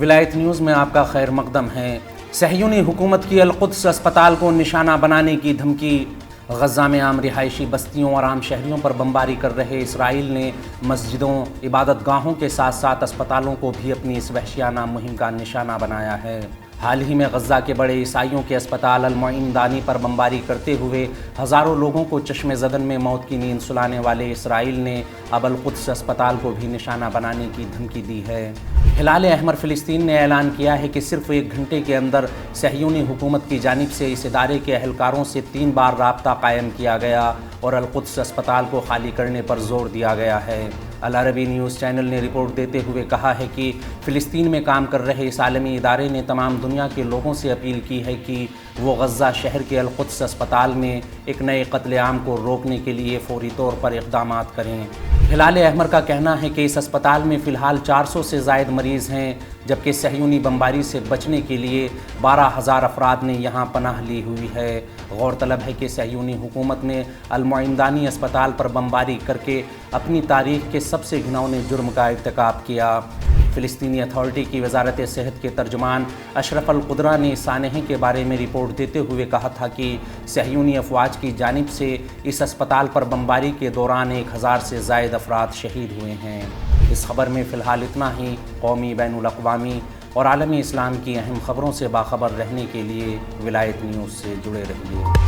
ولایت نیوز میں آپ کا خیر مقدم ہے۔ صہیونی حکومت کی القدس اسپتال کو نشانہ بنانے کی دھمکی۔ غزہ میں عام رہائشی بستیوں اور عام شہریوں پر بمباری کر رہے اسرائیل نے مسجدوں، عبادت گاہوں کے ساتھ ساتھ اسپتالوں کو بھی اپنی اس وحشیانہ مہم کا نشانہ بنایا ہے۔ حال ہی میں غزہ کے بڑے عیسائیوں کے اسپتال المعین دانی پر بمباری کرتے ہوئے ہزاروں لوگوں کو چشم زدن میں موت کی نیند سلانے والے اسرائیل نے اب القدس اسپتال کو بھی نشانہ بنانے کی دھمکی دی ہے۔ ہلال احمر فلسطین نے اعلان کیا ہے کہ صرف 1 گھنٹے کے اندر صہیونی حکومت کی جانب سے اس ادارے کے اہلکاروں سے 3 بار رابطہ قائم کیا گیا اور القدس اسپتال کو خالی کرنے پر زور دیا گیا ہے۔ العربی نیوز چینل نے رپورٹ دیتے ہوئے کہا ہے کہ فلسطین میں کام کر رہے اس عالمی ادارے نے تمام دنیا کے لوگوں سے اپیل کی ہے کہ وہ غزہ شہر کے القدس اسپتال میں ایک نئے قتل عام کو روکنے کے لیے فوری طور پر اقدامات کریں۔ ہلال احمر کا کہنا ہے کہ اس اسپتال میں فی الحال 400 سے زائد مریض ہیں، جبکہ صہیونی بمباری سے بچنے کے لیے 12,000 افراد نے یہاں پناہ لی ہوئی ہے۔ غور طلب ہے کہ صہیونی حکومت نے المعین دانی اسپتال پر بمباری کر کے اپنی تاریخ کے سب سے گھناؤنے جرم کا ارتکاب کیا۔ فلسطینی اتھارٹی کی وزارت صحت کے ترجمان اشرف القدرہ نے سانحے کے بارے میں رپورٹ دیتے ہوئے کہا تھا کہ صہیونی افواج کی جانب سے اس اسپتال پر بمباری کے دوران 1000 سے زائد افراد شہید ہوئے ہیں۔ اس خبر میں فی الحال اتنا ہی۔ قومی، بین الاقوامی اور عالمی اسلام کی اہم خبروں سے باخبر رہنے کے لیے ولایت نیوز سے جڑے رہیے۔